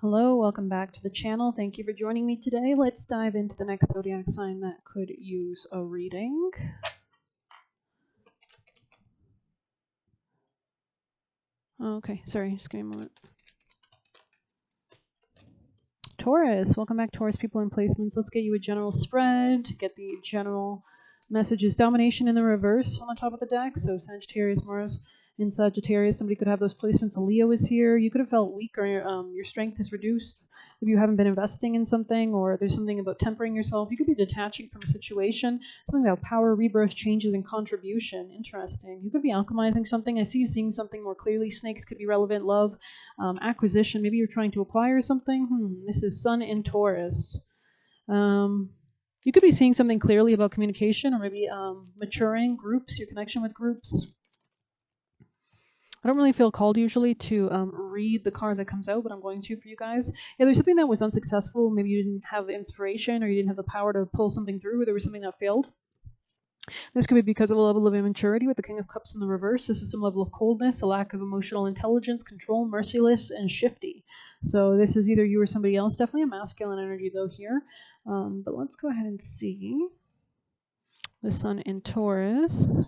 Hello, welcome back to the channel. Thank you for joining me today. Let's dive into the next zodiac sign that could use a reading. Okay, sorry, just give me a moment. Taurus, welcome back, Taurus people and placements. Let's get you a general spread to get the general messages. Domination in the reverse on the top of the deck. So Sagittarius, Mars, in Sagittarius. Somebody could have those placements. A Leo is here. You could have felt weak or your strength is reduced if you haven't been investing in something, or there's something about tempering yourself. You could be detaching from a situation. Something about power, rebirth, changes, and contribution. Interesting. You could be alchemizing something. I see you seeing something more clearly. Snakes could be relevant. Love, acquisition. Maybe you're trying to acquire something. This is Sun in Taurus. You could be seeing something clearly about communication, or maybe maturing groups, your connection with groups. I don't really feel called usually to read the card that comes out, but I'm going to for you guys. Yeah, there's something that was unsuccessful. Maybe you didn't have inspiration, or you didn't have the power to pull something through, or there was something that failed. This could be because of a level of immaturity with the King of Cups in the reverse. This is some level of coldness, a lack of emotional intelligence, control, merciless, and shifty. So this is either you or somebody else. Definitely a masculine energy though here. But let's go ahead and see the Sun in Taurus.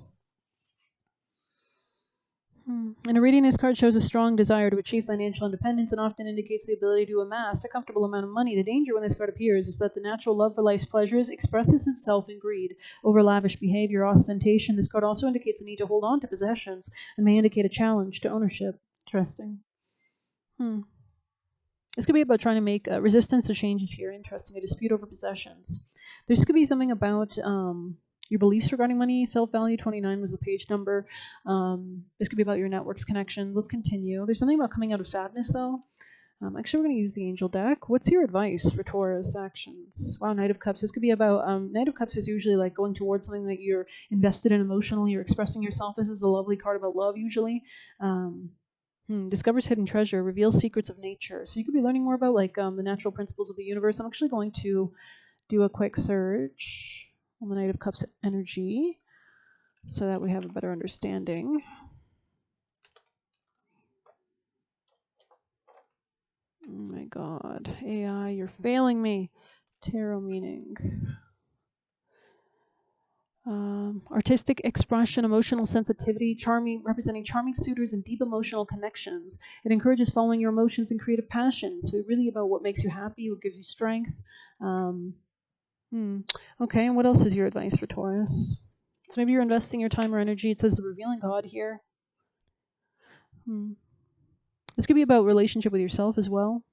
In a reading, this card shows a strong desire to achieve financial independence and often indicates the ability to amass a comfortable amount of money. The danger when this card appears is that the natural love for life's pleasures expresses itself in greed, over lavish behavior, ostentation. This card also indicates the need to hold on to possessions and may indicate a challenge to ownership. Interesting. This could be about trying to make resistance to changes here. Interesting. A dispute over possessions. This could be something about your beliefs regarding money. Self-value 29 was the page number. This could be about your networks, connections. Let's continue. There's something about coming out of sadness, though. Actually, we're going to use the Angel deck. What's your advice for Taurus actions? Wow, Knight of Cups. This could be about, Knight of Cups is usually like going towards something that you're invested in emotionally. You're expressing yourself. This is a lovely card about love, usually. Discovers hidden treasure, reveals secrets of nature. So you could be learning more about like the natural principles of the universe. I'm actually going to do a quick search on the Knight of Cups energy so that we have a better understanding. Oh my god. AI, you're failing me. Tarot meaning. Artistic expression, emotional sensitivity, representing charming suitors and deep emotional connections. It encourages following your emotions and creative passions. So really about what makes you happy, what gives you strength. Okay, and what else is your advice for Taurus? So maybe you're investing your time or energy. It says the revealing God here. This could be about relationship with yourself as well.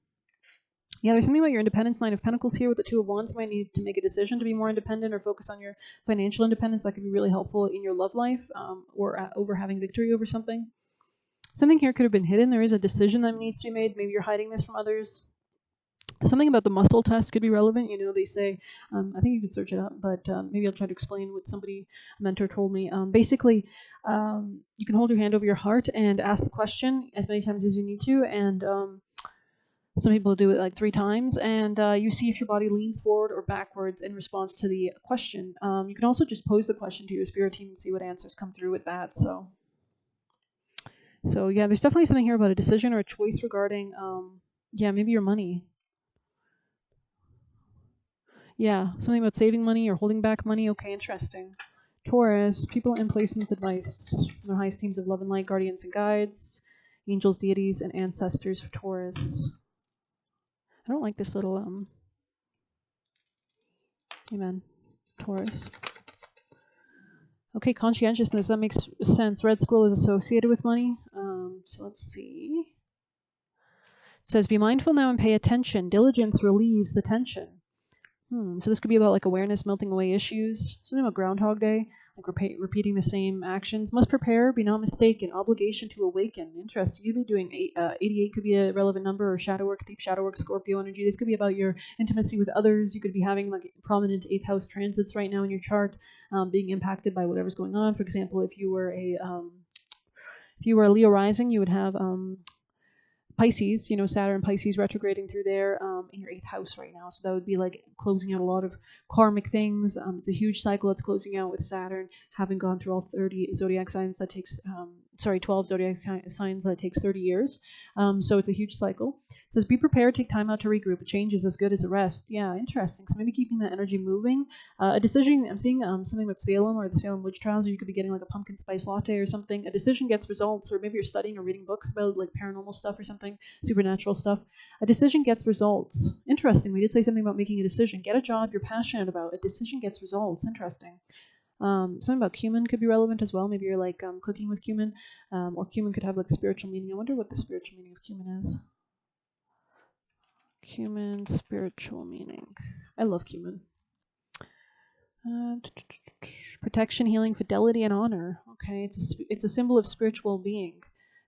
Yeah, there's something about your independence. Nine of Pentacles here with the Two of Wands. You might need to make a decision to be more independent or focus on your financial independence. That could be really helpful in your love life or over having victory over something. Something here could have been hidden. There is a decision that needs to be made. Maybe you're hiding this from others. Something about the muscle test could be relevant. You know, they say, I think you could search it up, but maybe I'll try to explain what a mentor told me. Basically, you can hold your hand over your heart and ask the question as many times as you need to, and some people do it like 3 times, and you see if your body leans forward or backwards in response to the question. You can also just pose the question to your spirit team and see what answers come through with that. So yeah, there's definitely something here about a decision or a choice regarding, maybe your money. Yeah, something about saving money or holding back money. Okay, interesting. Taurus, people in placements advice. Their highest teams of love and light, guardians and guides, angels, deities, and ancestors for Taurus. I don't like this little, amen, Taurus. Okay, conscientiousness, that makes sense. Red squirrel is associated with money. So let's see. It says, be mindful now and pay attention. Diligence relieves the tension. So this could be about like awareness, melting away issues. Something about Groundhog Day, like repeating the same actions. Must prepare, be not mistaken. Obligation to awaken. Interesting. You could be doing 88 could be a relevant number, or shadow work, deep shadow work, Scorpio energy. This could be about your intimacy with others. You could be having like prominent 8th house transits right now in your chart, being impacted by whatever's going on. For example, if you were a Leo rising, you would have Pisces, Saturn, Pisces retrograding through there in your 8th house right now. So that would be like closing out a lot of karmic things. It's a huge cycle that's closing out with Saturn having gone through all 30 zodiac signs. That takes 12 zodiac signs that takes 30 years. So it's a huge cycle. It says, be prepared, take time out to regroup. A change is as good as a rest. Yeah, interesting. So maybe keeping that energy moving. A decision, I'm seeing something about Salem or the Salem witch trials, or you could be getting like a pumpkin spice latte or something. A decision gets results, or maybe you're studying or reading books about like paranormal stuff or something, supernatural stuff. A decision gets results. Interesting. We did say something about making a decision. Get a job you're passionate about. A decision gets results. Interesting. Something about cumin could be relevant as well. Maybe you're like cooking with cumin, or cumin could have like a spiritual meaning. I wonder what the spiritual meaning of cumin is. Cumin spiritual meaning. I love cumin. Protection, healing, fidelity, and honor. Okay, it's a symbol of spiritual being.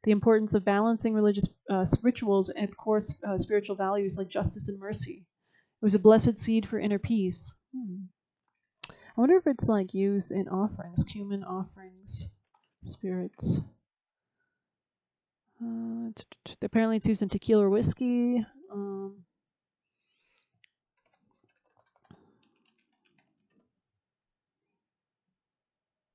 The importance of balancing religious rituals and, of course, spiritual values like justice and mercy. It was a blessed seed for inner peace. I wonder if it's like used in offerings, cumin offerings, spirits. Apparently it's used in tequila or whiskey.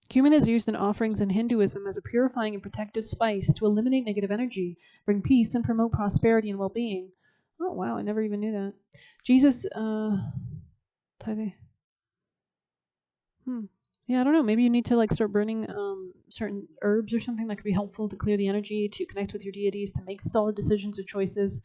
Cumin is used in offerings in Hinduism as a purifying and protective spice to eliminate negative energy, bring peace, and promote prosperity and well-being. Oh, wow, I never even knew that. Jesus, tithing. Yeah, I don't know. Maybe you need to like start burning certain herbs or something that could be helpful to clear the energy, to connect with your deities, to make solid decisions or choices.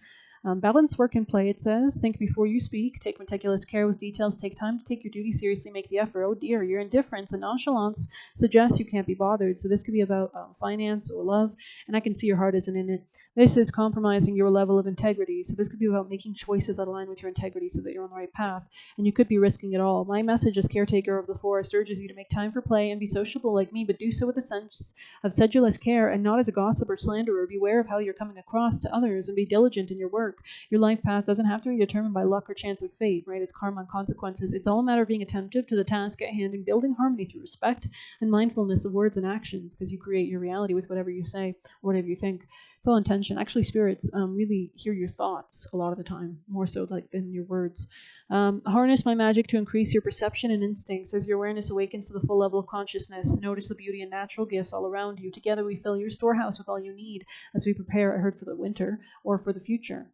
Balance work and play, it says. Think before you speak. Take meticulous care with details. Take time to take your duty seriously. Make the effort. Oh dear, your indifference and nonchalance suggests you can't be bothered. So this could be about finance or love, and I can see your heart isn't in it. This is compromising your level of integrity. So this could be about making choices that align with your integrity so that you're on the right path, and you could be risking it all. My message as caretaker of the forest urges you to make time for play and be sociable like me, but do so with a sense of sedulous care and not as a gossip or slanderer. Beware of how you're coming across to others and be diligent in your work. Your life path doesn't have to be determined by luck or chance of fate, right? It's karma and consequences. It's all a matter of being attentive to the task at hand and building harmony through respect and mindfulness of words and actions, because you create your reality with whatever you say or whatever you think. It's all intention. Actually, spirits really hear your thoughts a lot of the time, more so like than your words. Harness my magic to increase your perception and instincts. As your awareness awakens to the full level of consciousness, notice the beauty and natural gifts all around you. Together we fill your storehouse with all you need as we prepare, I heard, for the winter or for the future.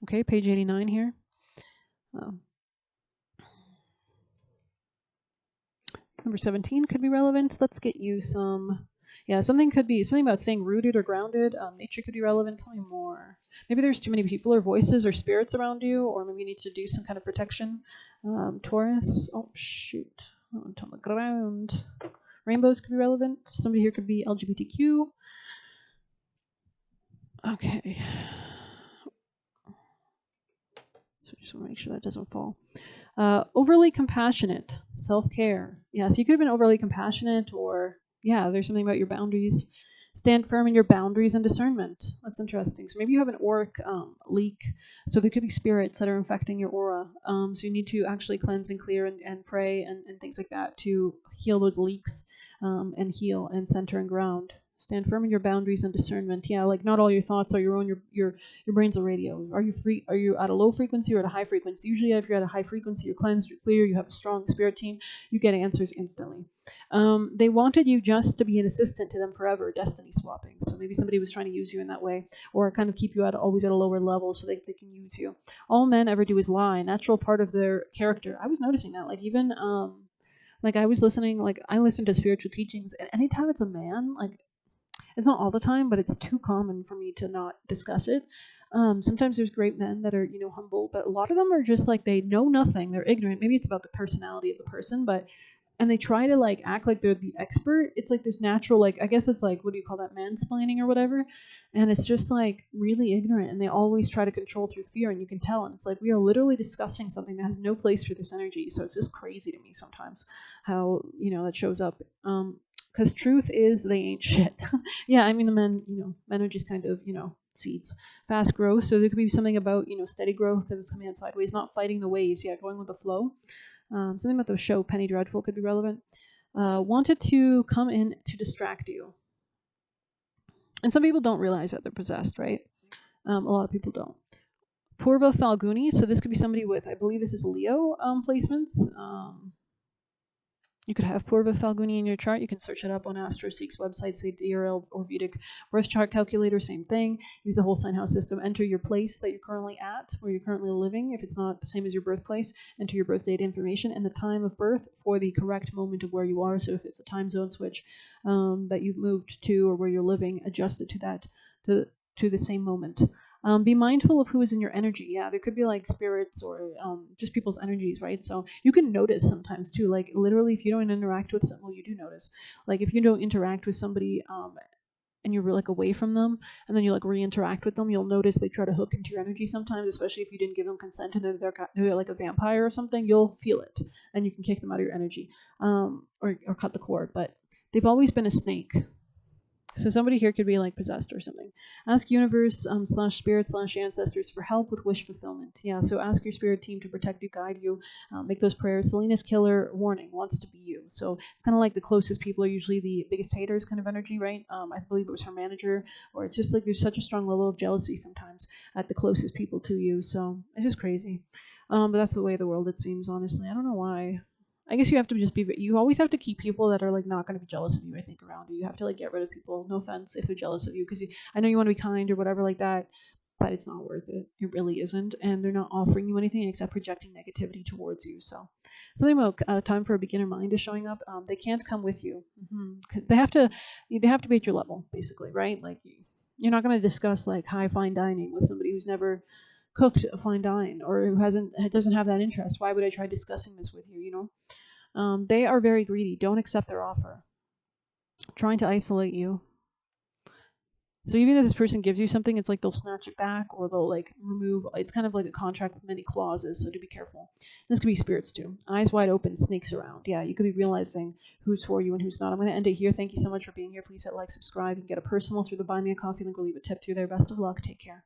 Okay, page 89 here. Number 17 could be relevant. Let's get you some. Yeah, something could be something about staying rooted or grounded. Nature could be relevant. Tell me more. Maybe there's too many people or voices or spirits around you, or maybe you need to do some kind of protection. Taurus. Oh, shoot. On the ground. Rainbows could be relevant. Somebody here could be LGBTQ. Okay. So just want to make sure that doesn't fall. Overly compassionate, self-care. Yeah, so you could have been overly compassionate, or there's something about your boundaries. Stand firm in your boundaries and discernment. That's interesting. So maybe you have an auric leak. So there could be spirits that are infecting your aura. So you need to actually cleanse and clear and pray and things like that to heal those leaks and heal and center and ground. Stand firm in your boundaries and discernment. Yeah, like not all your thoughts are your own. Your brain's a radio. Are you at a low frequency or at a high frequency? Usually if you're at a high frequency, you're cleansed, you're clear, you have a strong spirit team, you get answers instantly. They wanted you just to be an assistant to them forever, destiny swapping. So maybe somebody was trying to use you in that way, or kind of keep you always at a lower level so they can use you. All men ever do is lie, natural part of their character. I was noticing that, like even like I was listening, like I listen to spiritual teachings, and anytime it's a man, like it's not all the time, but it's too common for me to not discuss it. Sometimes there's great men that are, humble, but a lot of them are just like they know nothing. They're ignorant. Maybe it's about the personality of the person, and they try to like act like they're the expert. It's like this natural, like I guess it's like, what do you call that, mansplaining or whatever? And it's just like really ignorant, and they always try to control through fear, and you can tell. And it's like we are literally discussing something that has no place for this energy. So it's just crazy to me sometimes how that shows up. Because truth is they ain't shit. Yeah, I mean the men are just kind of seeds, fast growth. So there could be something about steady growth because it's coming out sideways, not fighting the waves. Yeah, going with the flow. Something about the show Penny Dreadful could be relevant. Wanted to come in to distract you, and some people don't realize that they're possessed, right? A lot of people don't. Purva Falguni. So this could be somebody with, I believe this is Leo placements. You could have Purva Falguni in your chart. You can search it up on AstroSeek's website, say DRL or Vedic birth chart calculator, same thing. Use the whole sign house system. Enter your place that you're currently at, where you're currently living. If it's not the same as your birthplace, enter your birth date information and the time of birth for the correct moment of where you are. So if it's a time zone switch that you've moved to or where you're living, adjust it to that to the same moment. Be mindful of who is in your energy. Yeah, there could be like spirits or just people's energies, right? So you can notice sometimes too, like literally if you don't interact with well, you do notice. Like if you don't interact with somebody and you're like away from them and then you like re-interact with them, you'll notice they try to hook into your energy sometimes, especially if you didn't give them consent and they're like a vampire or something. You'll feel it and you can kick them out of your energy or cut the cord. But they've always been a snake. So somebody here could be like possessed or something. Ask universe slash spirit slash ancestors for help with wish fulfillment. Yeah, so ask your spirit team to protect you, guide you, make those prayers. Selena's killer, warning, wants to be you. So it's kind of like the closest people are usually the biggest haters kind of energy, right? I believe it was her manager, or it's just like there's such a strong level of jealousy sometimes at the closest people to you. So it's just crazy. But that's the way of the world, it seems, honestly. I don't know why. I guess you have to just be. You always have to keep people that are like not going to be jealous of you. I think around you, you have to like get rid of people. No offense if they're jealous of you, because I know you want to be kind or whatever like that, but it's not worth it. It really isn't, and they're not offering you anything except projecting negativity towards you. So, something about time for a beginner mind is showing up. They can't come with you. They have to. They have to be at your level, basically, right? Like you're not going to discuss like high fine dining with somebody who's never cooked a fine dine or who doesn't have that interest. Why would I try discussing this with you? You know. They are very greedy. Don't accept their offer. Trying to isolate you. So even if this person gives you something, it's like they'll snatch it back or they'll like remove. It's kind of like a contract with many clauses, so to be careful. This could be spirits too. Eyes wide open, snakes around. Yeah, you could be realizing who's for you and who's not. I'm going to end it here. Thank you so much for being here. Please hit like, subscribe, and get a personal through the Buy Me a Coffee link. We'll leave a tip through there. Best of luck. Take care.